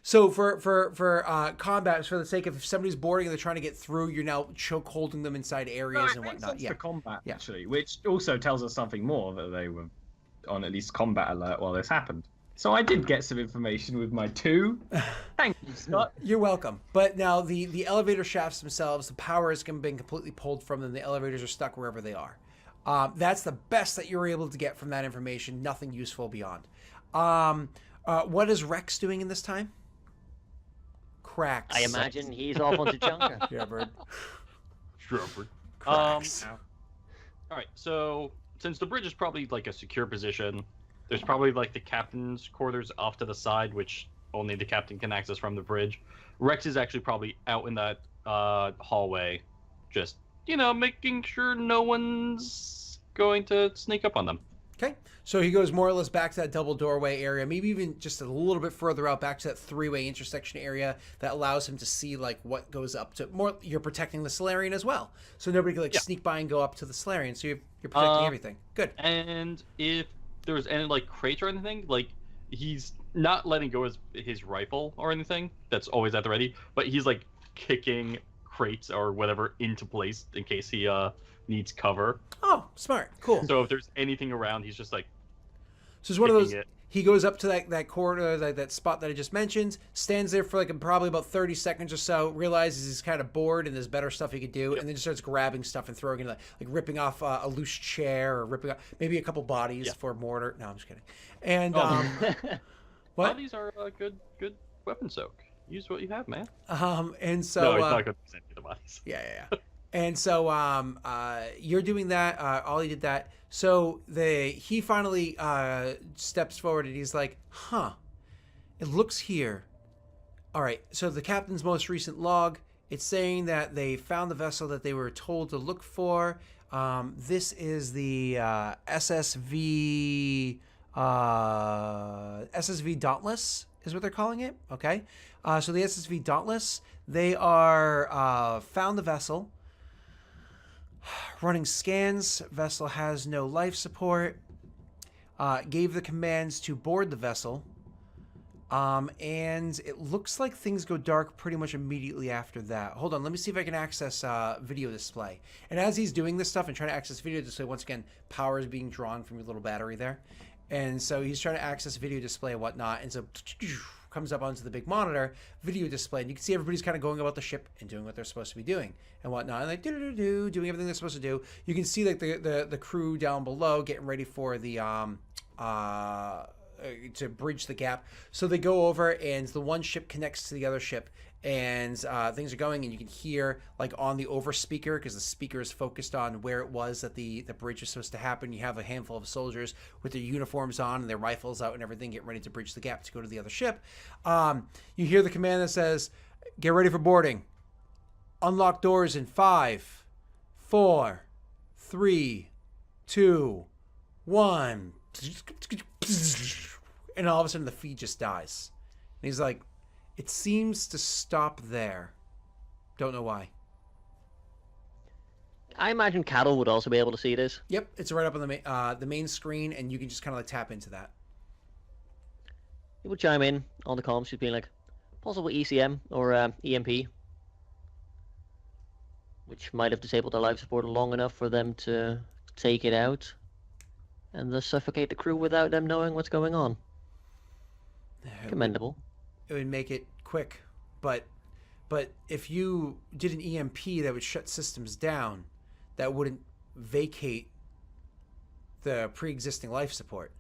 So for combat, for the sake of if somebody's boarding and they're trying to get through, you're now choke holding them inside No, areas it and makes whatnot. sense Yeah, for combat yeah. actually, which also tells us something more that they were on at least combat alert while this happened. So I did get some information with my two. Thank you, Scott. You're welcome. But now the elevator shafts themselves, the power has been completely pulled from them. The elevators are stuck wherever they are. That's the best that you're able to get from that information. Nothing useful beyond. What is Rex doing in this time? Cracks. I imagine he's off onto Chunka. Yeah, bird. Strawberry. Cracks. All right, so since the bridge is probably like a secure position, there's probably like the captain's quarters off to the side, which only the captain can access from the bridge. Rex is actually probably out in that hallway, just making sure no one's going to sneak up on them. Okay, so he goes more or less back to that double doorway area, maybe even just a little bit further out, back to that three-way intersection area that allows him to see like what goes up to more. You're protecting the Solarian as well, so nobody can sneak by and go up to the Solarian. So you're protecting everything. Good. And if there's any like crates or anything, like he's not letting go of his rifle or anything. That's always at the ready, but he's like kicking crates or whatever into place in case he needs cover. Oh, smart. Cool. So if there's anything around, he's just like. So it's one of those. He goes up to that corner, that spot that I just mentioned, stands there for like probably about 30 seconds or so, realizes he's kind of bored and there's better stuff he could do, and then just starts grabbing stuff and throwing it, like ripping off a loose chair or ripping off maybe a couple bodies for mortar. No, I'm just kidding. And what? Bodies are a good weapon soak. Use what you have, man. And so no, he's not going to send you the bodies. Yeah. And so you're doing that. Ollie did that. So he finally steps forward and he's like, huh, it looks here. All right, so the captain's most recent log, it's saying that they found the vessel that they were told to look for. This is the SSV Dauntless is what they're calling it. Okay. So the SSV Dauntless, they are found the vessel. Running scans, vessel has no life support. Gave the commands to board the vessel. And it looks like things go dark pretty much immediately after that. Hold on, let me see if I can access video display. And as he's doing this stuff and trying to access video display, once again, power is being drawn from your little battery there. And so he's trying to access video display and whatnot. And so comes up onto the big monitor, video display, and you can see everybody's kind of going about the ship and doing what they're supposed to be doing and whatnot, and like doing everything they're supposed to do. You can see like the crew down below getting ready for the to bridge the gap. So they go over, and the one ship connects to the other ship, and things are going, and you can hear like on the over speaker, because the speaker is focused on where it was that the bridge was supposed to happen. You have a handful of soldiers with their uniforms on and their rifles out and everything, getting ready to bridge the gap to go to the other ship. You hear the command that says, "Get ready for boarding. Unlock doors in 5, 4, 3, 2, 1." And all of a sudden the feed just dies. And he's like, it seems to stop there. Don't know why. I imagine Cattle would also be able to see this. Yep, it's right up on the main screen, and you can just kind of like tap into that. He would chime in on the comms, just being like, possible ECM or EMP, which might have disabled their life support long enough for them to take it out and thus suffocate the crew without them knowing what's going on. Commendable. It would make it quick, but if you did an EMP that would shut systems down, that wouldn't vacate the pre-existing life support.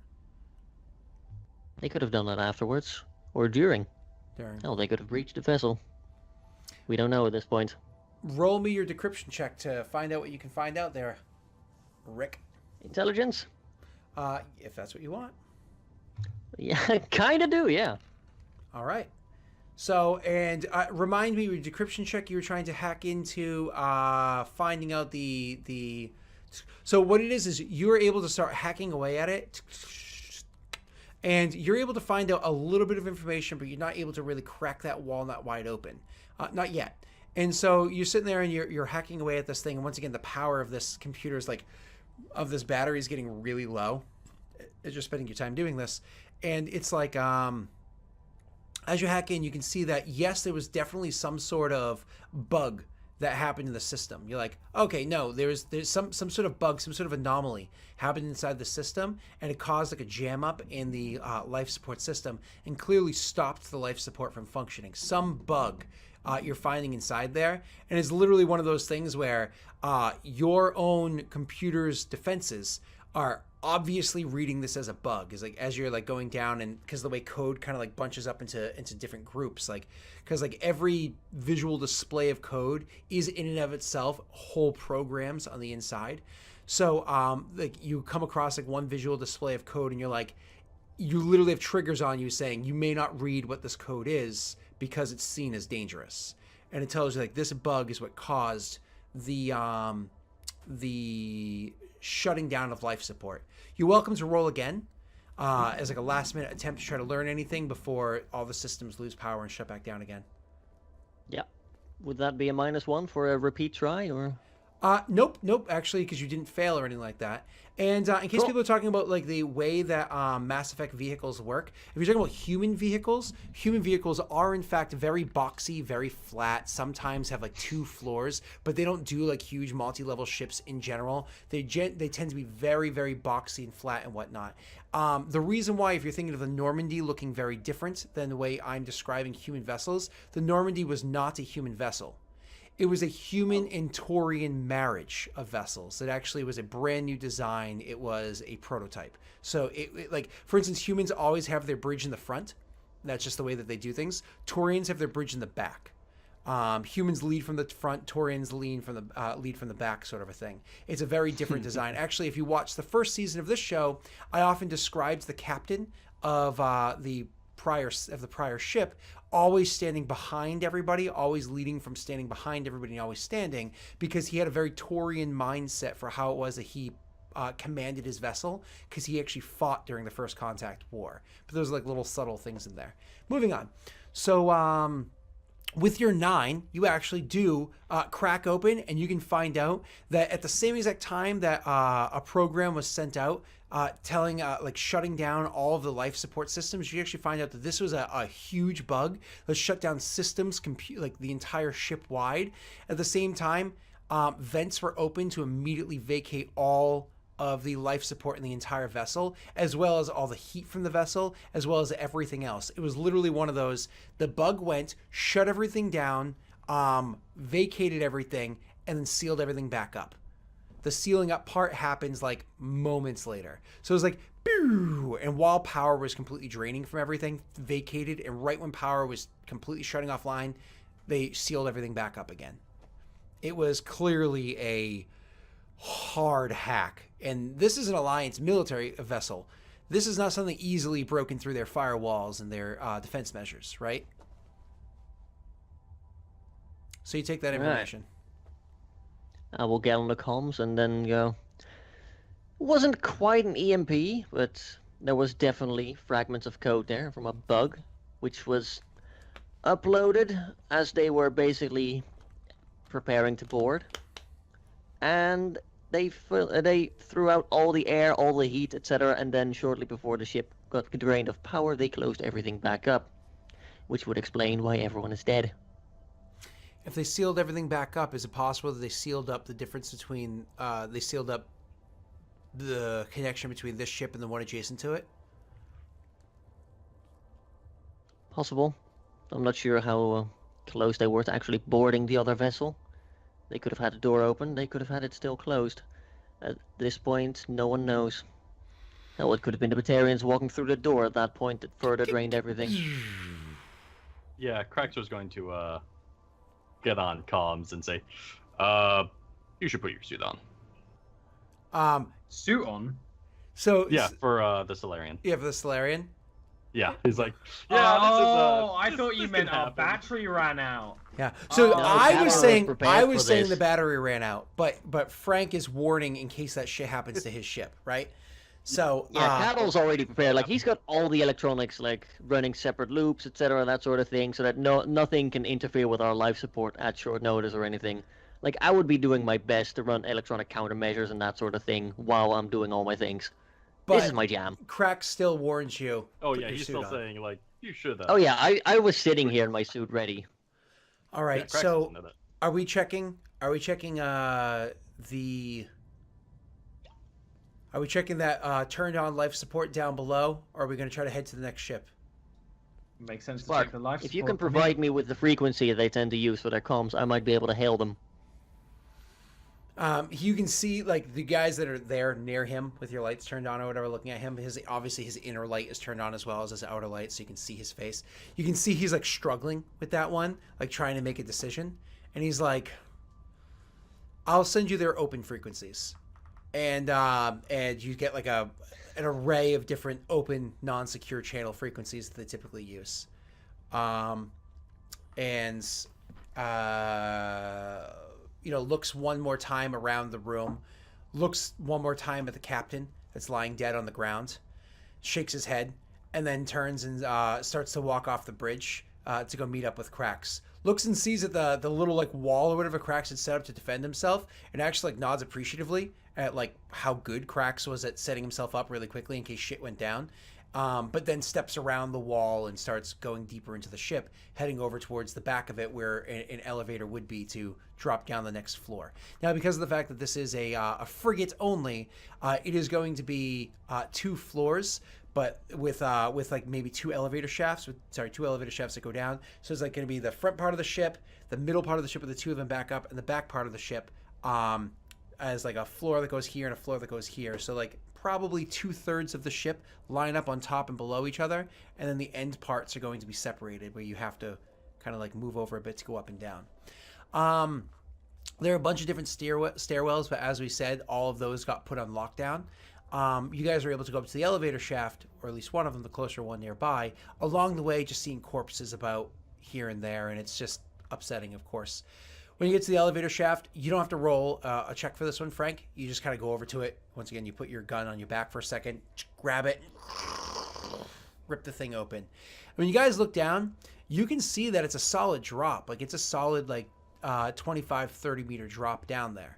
They could have done that afterwards, or during. Oh, they could have breached the vessel. We don't know at this point. Roll me your decryption check to find out what you can find out there, Rick. Intelligence? If that's what you want. Yeah, kind of do, yeah. All right. So, and remind me, your decryption check, you were trying to hack into finding out the... So what it is you're able to start hacking away at it, and you're able to find out a little bit of information, but you're not able to really crack that walnut wide open. Not yet. And so you're sitting there and you're hacking away at this thing, and once again, the power of this computer is like, of this battery is getting really low as you're spending your time doing this. And it's like, as you hack in, you can see that, yes, there was definitely some sort of bug that happened in the system. You're like, okay, no, there's some sort of bug, some sort of anomaly happened inside the system, and it caused like a jam up in the life support system and clearly stopped the life support from functioning. Some bug you're finding inside there, and it's literally one of those things where your own computer's defenses are obviously reading this as a bug. Is like as you're like going down, and because the way code kind of like bunches up into different groups, like because like every visual display of code is in and of itself whole programs on the inside. So like you come across like one visual display of code, and you're like, you literally have triggers on you saying you may not read what this code is because it's seen as dangerous, and it tells you like this bug is what caused the shutting down of life support. You're welcome to roll again as like a last minute attempt to try to learn anything before all the systems lose power and shut back down again. Yeah. Would that be a -1 for a repeat try, or? Nope, actually, because you didn't fail or anything like that. And in case people are talking about like the way that Mass Effect vehicles work, if you're talking about human vehicles are in fact very boxy, very flat, sometimes have like 2 floors, but they don't do like huge multi-level ships in general. They tend to be very, very boxy and flat and whatnot. The reason why, if you're thinking of the Normandy looking very different than the way I'm describing human vessels, the Normandy was not a human vessel. It was a human and Taurian marriage of vessels. It actually was a brand new design. It was a prototype. So it like, for instance, humans always have their bridge in the front. That's just the way that they do things. Taurians have their bridge in the back. Humans lead from the front, Taurians lead from the back, sort of a thing. It's a very different design. Actually, if you watch the first season of this show, I often described the captain of the prior ship always standing behind everybody, always leading from standing behind everybody and always standing, because he had a very Taurian mindset for how it was that he commanded his vessel, because he actually fought during the First Contact War. But there's like little subtle things in there. Moving on. So with your 9, you actually do crack open, and you can find out that at the same exact time that a program was sent out telling like shutting down all of the life support systems, you actually find out that this was a huge bug that shut down systems, like the entire ship wide. At the same time, vents were open to immediately vacate all of the life support in the entire vessel, as well as all the heat from the vessel, as well as everything else. It was literally one of those, the bug went, shut everything down, vacated everything, and then sealed everything back up. The sealing up part happens like moments later. So it was like, pew, and while power was completely draining from everything, vacated, and right when power was completely shutting offline, they sealed everything back up again. It was clearly a hard hack. And this is an Alliance military vessel. This is not something easily broken through their firewalls and their defense measures, right? So you take that information. I will get on the comms and then go. It wasn't quite an EMP, but there was definitely fragments of code there from a bug, which was uploaded as they were basically preparing to board. And they threw out all the air, all the heat, etc. And then shortly before the ship got drained of power, they closed everything back up, which would explain why everyone is dead. If they sealed everything back up, is it possible that they sealed up the difference between, they sealed up the connection between this ship and the one adjacent to it? Possible. I'm not sure how close they were to actually boarding the other vessel. They could have had the door open, they could have had it still closed. At this point, no one knows. Hell, it could have been the Batarians walking through the door at that point that further drained everything. Yeah, Krax was going to get on comms and say, you should put your suit on. Suit on? So yeah, for the Solarian. Yeah, for the Solarian? Yeah, he's like, yeah, I thought you meant our battery ran out. Yeah. So I was saying this. the battery ran out, but Frank is warning in case that shit happens to his ship, right? So yeah, Cattle's already prepared. Like he's got all the electronics like running separate loops, etc., that sort of thing, so that nothing can interfere with our life support at short notice or anything. Like I would be doing my best to run electronic countermeasures and that sort of thing while I'm doing all my things. But this is my jam. Crack still warns you. Oh yeah, he's still saying like, You should. Oh yeah, I was sitting here in my suit ready. All right. Yeah, Krax So doesn't know that. are we checking? Are we checking the? Are we checking that turned on life support down below, or are we going to try to head to the next ship? Makes sense to Spark, check the life if you support can for me. provide me with the frequency they tend to use for their comms, I might be able to hail them. You can see like the guys that are there near him with your lights turned on or whatever, looking at him. Obviously his inner light is turned on as well as his outer light, so you can see his face. You can see he's like struggling with that one, like trying to make a decision, and he's like, "I'll send you their open frequencies," and you get like an array of different open, non-secure channel frequencies that they typically use, looks one more time around the room, looks one more time at the captain that's lying dead on the ground, shakes his head, and then turns and starts to walk off the bridge to go meet up with Krax. Looks and sees at the little like wall or whatever Krax had set up to defend himself, and actually like nods appreciatively at like how good Krax was at setting himself up really quickly in case shit went down. But then steps around the wall and starts going deeper into the ship, heading over towards the back of it where an elevator would be to drop down the next floor. Now, because of the fact that this is a frigate only, it is going to be 2 floors, but with like maybe 2 elevator shafts. Two elevator shafts that go down. So it's like going to be the front part of the ship, the middle part of the ship with the 2 of them back up, and the back part of the ship as like a floor that goes here and a floor that goes here. So like probably 2/3 of the ship line up on top and below each other, and then the end parts are going to be separated where you have to kind of like move over a bit to go up and down. There are a bunch of different stairwells, but as we said, all of those got put on lockdown. You guys are able to go up to the elevator shaft, or at least one of them, the closer one nearby. Along the way, just seeing corpses about here and there, and it's just upsetting, of course. When you get to the elevator shaft, you don't have to roll a check for this one, Frank. You just kind of go over to it. Once again, you put your gun on your back for a second, grab it, rip the thing open. When you guys look down, you can see that it's a solid drop. Like it's a solid like 25, 30 meter drop down there.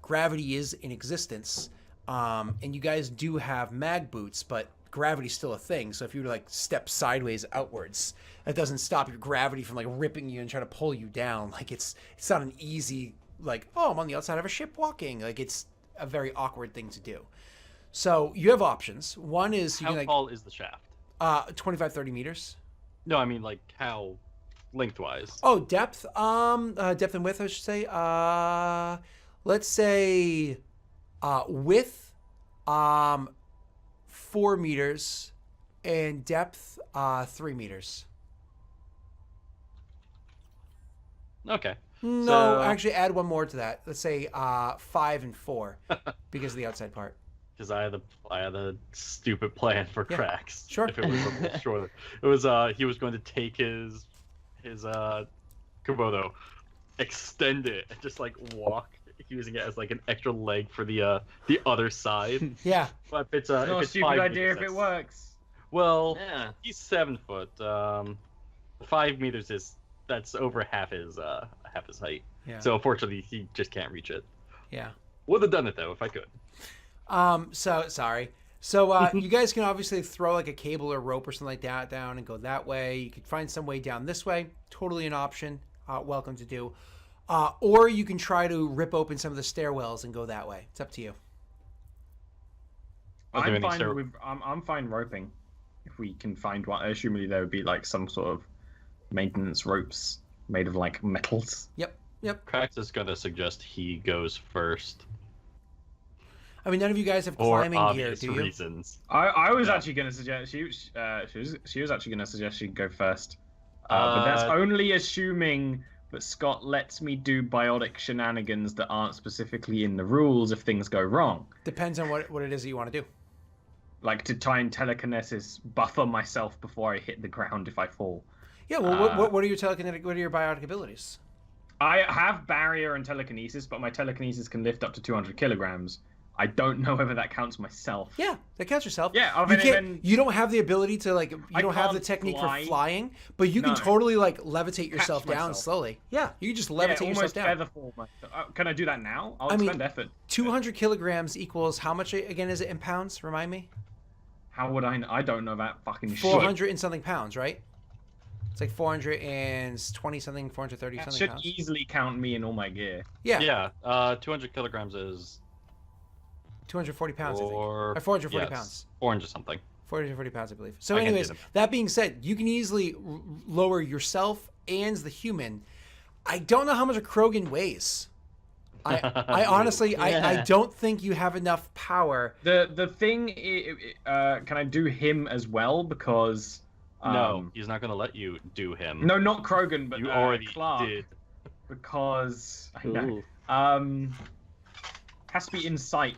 Gravity is in existence, and you guys do have mag boots, but gravity's still a thing. So if you were to like step sideways outwards, that doesn't stop your gravity from like ripping you and trying to pull you down. Like it's not an easy like, oh, I'm on the outside of a ship walking. Like it's a very awkward thing to do. So you have options. One is How tall is the shaft? 25, 30 meters. No, I mean like how lengthwise. Oh, depth. Depth and width, I should say. Let's say width 4 meters and depth 3 meters. Okay. No, So- actually add one more to that. Let's say 5 and 4 because of the outside part. Because I had a stupid plan for Yeah, Krax. sure. If it was a little shorter, it was he was going to take his Komodo, extend it, and just like walk, using it as like an extra leg for the other side. Yeah. But if it's It's not if a it's stupid 5 idea meters, if it works. Well, Yeah. he's 7 foot. 5 meters that's over half his height. Yeah. So unfortunately, he just can't reach it. Yeah. Would have done it though if I could. So sorry. So you guys can obviously throw like a cable or rope or something like that down and go that way. You could find some way down this way. Totally an option. Welcome to do. Or you can try to rip open some of the stairwells and go that way. It's up to you. I'll do I'm any fine stair- with I'm fine roping. If we can find one, assumably there would be like some sort of maintenance ropes made of like metals. Yep. Krax is gonna suggest he goes first I mean, none of you guys have for climbing gear, obvious do you? reasons. I was Yeah. actually going to suggest she was actually going to suggest she'd go first, but that's only assuming that Scott lets me do biotic shenanigans that aren't specifically in the rules if things go wrong. Depends on what it is that you want to do. Like to try and telekinesis buffer myself before I hit the ground if I fall. Yeah. Well, what are your telekinetic? What are your biotic abilities? I have barrier and telekinesis, but my telekinesis can lift up to 200 kilograms. I don't know whether that counts myself. Yeah, that counts yourself. Yeah, I you mean, can't. then- You don't have the ability to like. You I don't have the can't technique fly. for flying, but you can No. totally like levitate yourself down myself. slowly. Yeah, you can just Yeah, levitate yourself almost down. feather fall myself. Can I do that now? I'll I mean, expend effort. 200 kilograms equals how much again? Is it in pounds? Remind me. How would I? I don't know that fucking shit. 400 and something pounds, right? It's like 420 something, 430 That something should pounds. easily count me and all my gear. Yeah. Yeah. 200 kilograms is 240 pounds, I think. or 440 yes, pounds. 400 something. 440 pounds, I believe. So, I can do anyways, them. that being said, you can easily lower yourself and the human. I don't know how much a Krogan weighs. I honestly, I don't think you have enough power. The thing, can I do him as well? Because No, he's not going to let you do him. no, not Krogan, but you already Clark. did. Because I know. Ooh. Has to be in sight.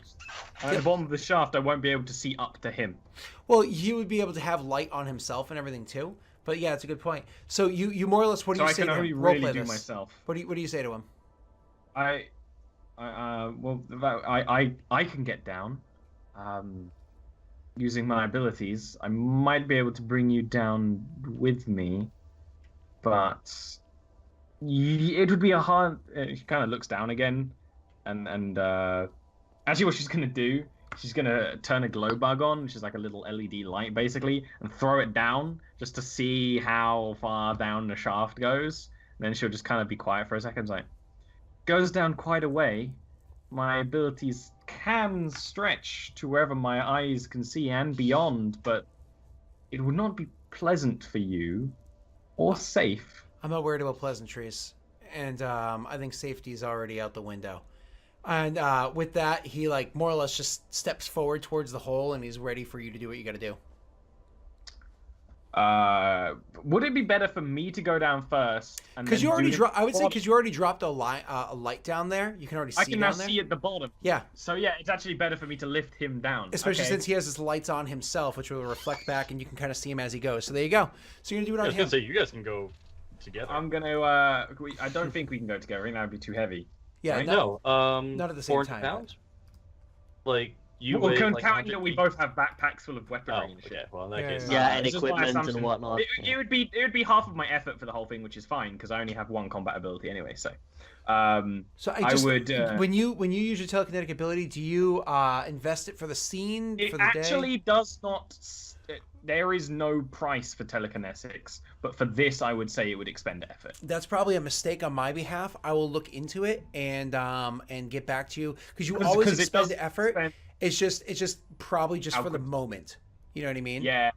And at the bottom of the shaft, I won't be able to see up to him. Well, he would be able to have light on himself and everything too. But yeah, it's a good point. So you more or less, what do So you I say can to only him? really Roleplay do this. myself. What do you say to him? I can get down. Using my abilities, I might be able to bring you down with me, but it would be a hard. She kind of looks down again, and actually, what she's gonna do, she's gonna turn a glow bug on, which is like a little LED light, basically, and throw it down just to see how far down the shaft goes. And then she'll just kind of be quiet for a second, like, goes down quite a way. My abilities can stretch to wherever my eyes can see and beyond, but it would not be pleasant for you or safe. I'm not worried about pleasantries, and I think safety is already out the window. And with that, he like more or less just steps forward towards the hole, and he's ready for you to do what you got to do. Would it be better for me to go down first? Because you already I would say because you already dropped a light down there. You can already see I can now down there. see at the bottom. Yeah. So yeah, it's actually better for me to lift him down. Especially okay. since he has his lights on himself, which will reflect back, and you can kind of see him as he goes. So there you go. So you're gonna do it I on was going him. to say, you guys can go together. I'm gonna. I don't think we can go together. I think that would be too heavy. Yeah. right? No. not at the same 400 time, Pounds? Like, you Well, weigh, counting like, that 100 we each. both have backpacks full of Oh, weaponry and shit. okay. Well, in that Yeah, case, Yeah, and it's just my equipment and assumption. whatnot. It would be half of my effort for the whole thing, which is fine because I only have one combat ability anyway. So, So I would. when you use your telekinetic ability, do you invest it for the scene It for the actually day? does not. There is no price for telekinetics, but for this, I would say it would expend effort. That's probably a mistake on my behalf. I will look into it and get back to you because you always 'Cause it expend does effort. expend- It's just probably just How for the quick- moment. You know what I mean? Yeah,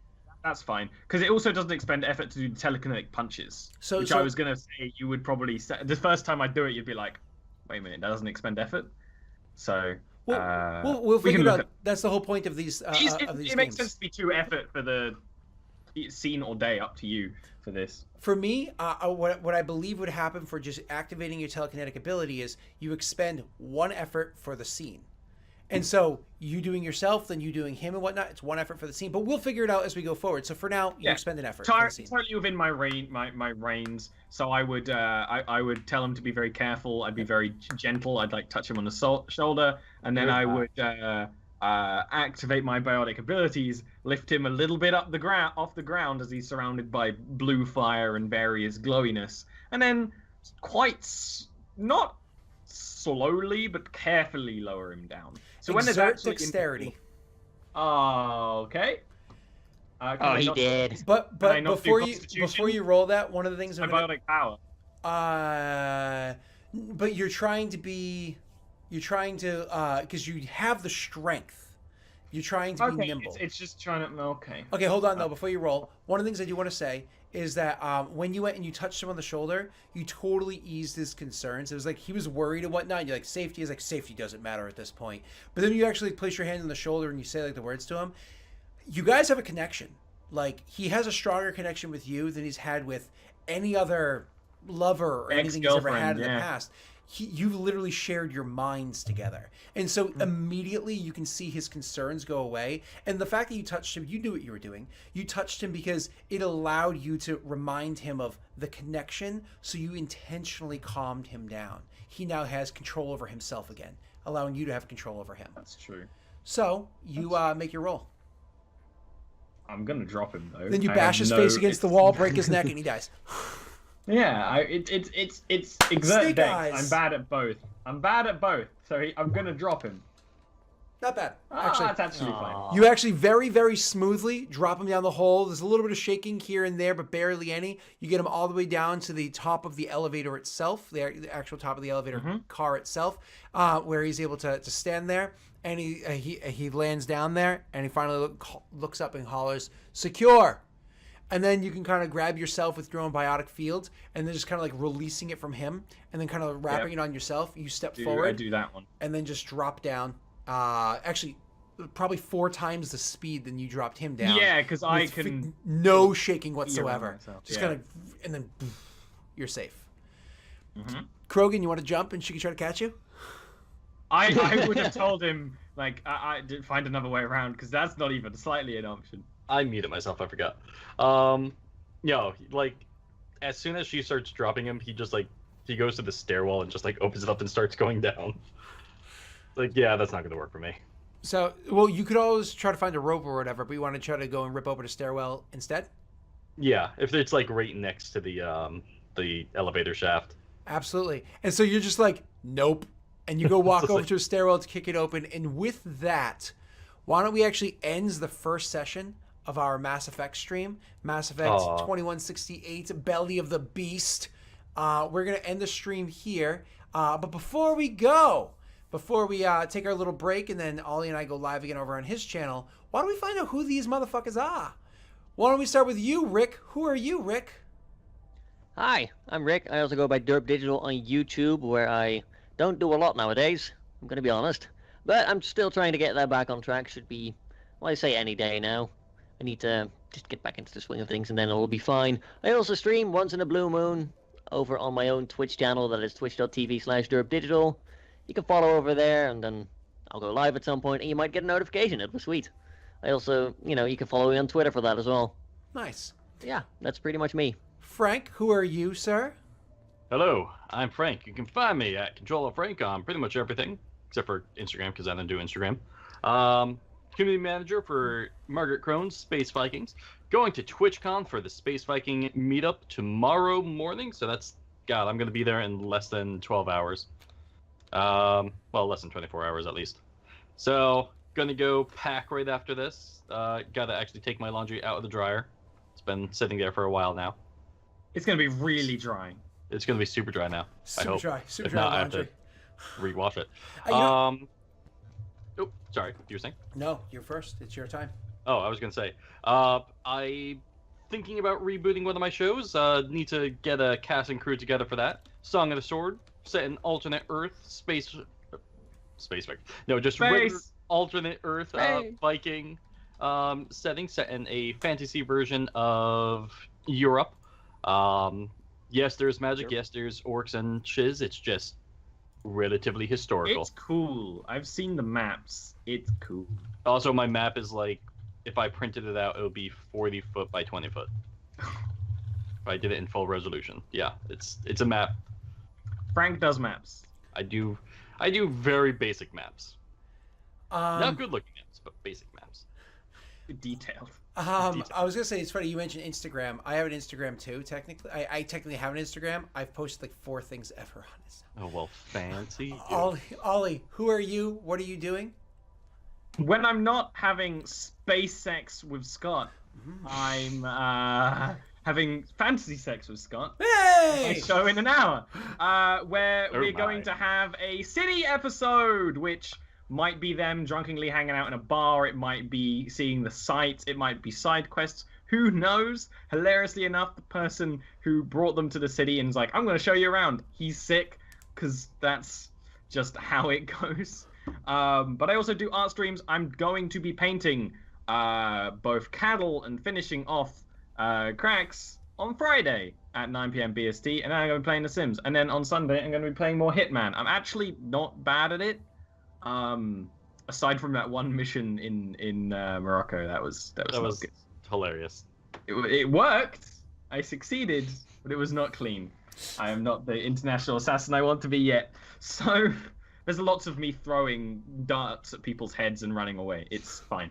that's fine. Because it also doesn't expend effort to do telekinetic punches. So- which so- I was gonna say you would probably say, the first time I do it, you'd be like, "Wait a minute, that doesn't expend effort." So We'll we can figure it look out. That's the whole point of these it games. makes sense to be 2 effort for the scene or day. Up to you for this. For me, what I believe would happen for just activating your telekinetic ability is you expend 1 effort for the scene. And so you doing yourself, then you doing him and whatnot, it's 1 effort for the scene. But we'll figure it out as we go forward. So for now, you Yeah. expend an effort for the scene. Totally within my reins. So I would I would tell him to be very careful. I'd be very gentle. I'd like touch him on the shoulder, and then I would activate my biotic abilities, lift him a little bit off the ground as he's surrounded by blue fire and various glowiness, and then not slowly but carefully lower him down. So when there's Exert actually dexterity. Oh, okay. Can I he not- did. But I not do before Constitution? you roll that, one of the things My I'm gonna, biotic power. but you're trying to because you have the strength. You're trying to be Okay, nimble. it's just trying to. Okay. Okay, hold on though. Before you roll, one of the things I do want to say is that when you went and you touched him on the shoulder, you totally eased his concerns. It was like he was worried and whatnot. And you're like, safety is like safety doesn't matter at this point. But then you actually place your hand on the shoulder and you say like the words to him. You guys have a connection. Like he has a stronger connection with you than he's had with any other lover or anything he's ever had in the yeah. past. You've literally shared your minds together. And so immediately you can see his concerns go away. And the fact that you touched him, you knew what you were doing. You touched him because it allowed you to remind him of the connection. So you intentionally calmed him down. He now has control over himself again, allowing you to have control over him. That's true. So you make your roll. I'm gonna drop him though. Then you I bash have his no- face against the wall, break his neck, and he dies. Yeah, it's exert Snake dex. eyes. I'm bad at both. So I'm gonna drop him. Not bad. That's actually fine. Aw. You actually very, very smoothly drop him down the hole. There's a little bit of shaking here and there, but barely any. You get him all the way down to the top of the elevator itself, the actual top of the elevator car itself, where he's able to stand there. And he lands down there, and he finally looks up and hollers, "Secure!" And then you can kind of grab yourself with your own biotic field, and then just kind of like releasing it from him, and then kind of wrapping it on yourself. You step forward. I do that one. And then just drop down. Actually, probably 4 times the speed than you dropped him down. Yeah, because I can... no shaking whatsoever. myself, Just yeah. kind of, and then you're safe. Krogan, you want to jump and she can try to catch you? I would have told him, like, I did find another way around, because that's not even slightly an option. I muted myself. I forgot. Like, as soon as she starts dropping him, he goes to the stairwell and just like opens it up and starts going down. Like, yeah, that's not gonna work for me. So, well, you could always try to find a rope or whatever, but you want to try to go and rip open a stairwell instead? Yeah, if it's like right next to the elevator shaft. Absolutely. And so you're just like, nope. And you go walk over to a stairwell to kick it open. And with that, why don't we actually end the first session of our Mass Effect stream? Mass Effect 2168, Belly of the Beast. We're going to end the stream here. But before we take our little break and then Ollie and I go live again over on his channel, why don't we find out who these motherfuckers are? Why don't we start with you, Rick? Who are you, Rick? Hi, I'm Rick. I also go by Derp Digital on YouTube, where I don't do a lot nowadays, I'm going to be honest. But I'm still trying to get that back on track. Should be, well, I say any day now. I need to just get back into the swing of things and then it'll be fine. I also stream once in a blue moon over on my own Twitch channel, that is twitch.tv/derpdigital. You can follow over there, and then I'll go live at some point, and you might get a notification. It'll be sweet. I also, you can follow me on Twitter for that as well. Nice. Yeah, that's pretty much me. Frank, who are you, sir? Hello, I'm Frank. You can find me at ControllerFrank on pretty much everything, except for Instagram, because I don't do Instagram. Community manager for Margaret Crone's Space Vikings. Going to TwitchCon for the Space Viking meetup tomorrow morning, so that's, God, I'm going to be there in less than 12 hours. Well, less than 24 hours at least. So, gonna go pack right after this. Gotta actually take my laundry out of the dryer. It's been sitting there for a while now. It's going to be really dry. It's gonna be super dry now. I hope. Super If dry not, I have laundry. to rewash it. Oh, sorry. You were saying? No, you're first. It's your time. Oh, I was gonna say. I thinking about rebooting one of my shows. Need to get a cast and crew together for that. Song of the Sword, set in alternate Earth, space Viking. No, just regular alternate Earth Viking setting, set in a fantasy version of Europe. Yes, there's magic. Yes, there's orcs and shiz. It's just relatively historical. It's cool. I've seen the maps. It's cool. Also, my map is like, if I printed it out, it would be 40 foot by 20 foot. If I did it in full resolution. Yeah, it's a map. Frank does maps. I do very basic maps. Not good looking maps, but basic maps. Detailed. I was gonna say, it's funny you mentioned Instagram. I have an Instagram too. Technically, I technically have an Instagram. I've posted like 4 things ever on it. Oh well, fancy. Ollie, who are you? What are you doing? When I'm not having space sex with Scott, I'm having fantasy sex with Scott. Hey! A show in an hour, where Oh we're my. going to have a city episode, which might be them drunkenly hanging out in a bar. It might be seeing the sights. It might be side quests. Who knows? Hilariously enough, the person who brought them to the city and is like, I'm going to show you around, he's sick, because that's just how it goes. But I also do art streams. I'm going to be painting both cattle and finishing off cracks on Friday at 9 p.m. BST, and then I'm going to be playing The Sims. And then on Sunday, I'm going to be playing more Hitman. I'm actually not bad at it. Aside from that one mission in Morocco, that was good. Hilarious. It worked. I succeeded, but it was not clean. I am not the international assassin I want to be yet. So there's lots of me throwing darts at people's heads and running away. It's fine.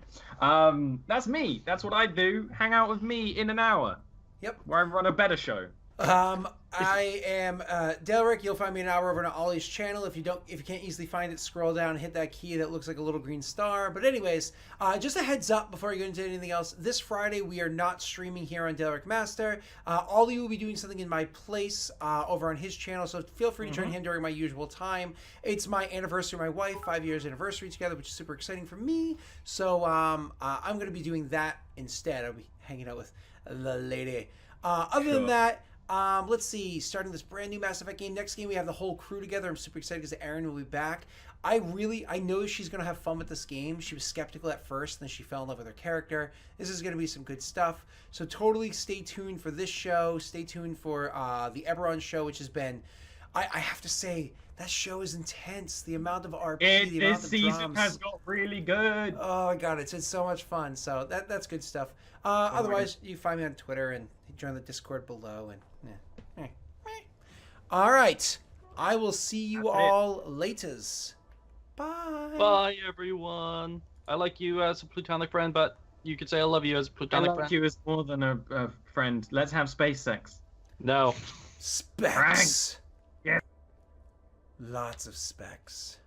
That's me. That's what I do. Hang out with me in an hour. Yep. Where I run a better show. I am Delric. You'll find me an hour over on Ollie's channel. If you can't easily find it, scroll down and hit that key that looks like a little green star. But anyways, just a heads up before I go into anything else. This Friday we are not streaming here on Delric Master. Ollie will be doing something in my place over on his channel, so feel free to join him during my usual time. It's my anniversary, my wife, 5 years anniversary together, which is super exciting for me. So I'm going to be doing that instead. I'll be hanging out with the lady. Other than that. Let's see, starting this brand new Mass Effect game. Next game, we have the whole crew together. I'm super excited because Erin will be back. I know she's going to have fun with this game. She was skeptical at first, then she fell in love with her character. This is going to be some good stuff. So totally stay tuned for this show. Stay tuned for the Ep.1 show, which has been, I have to say, that show is intense. The amount of RP, the amount This of season drums. has got really good. Oh my god, it's so much fun. So that's good stuff. Otherwise, you find me on Twitter and join the Discord below. And all right, I will see you all laters. Bye. Bye, everyone. I like you as a platonic friend, but you could say I love you as a platonic I friend. like you as more than a friend. Let's have space sex. No. Specs. Yeah. Lots of specs.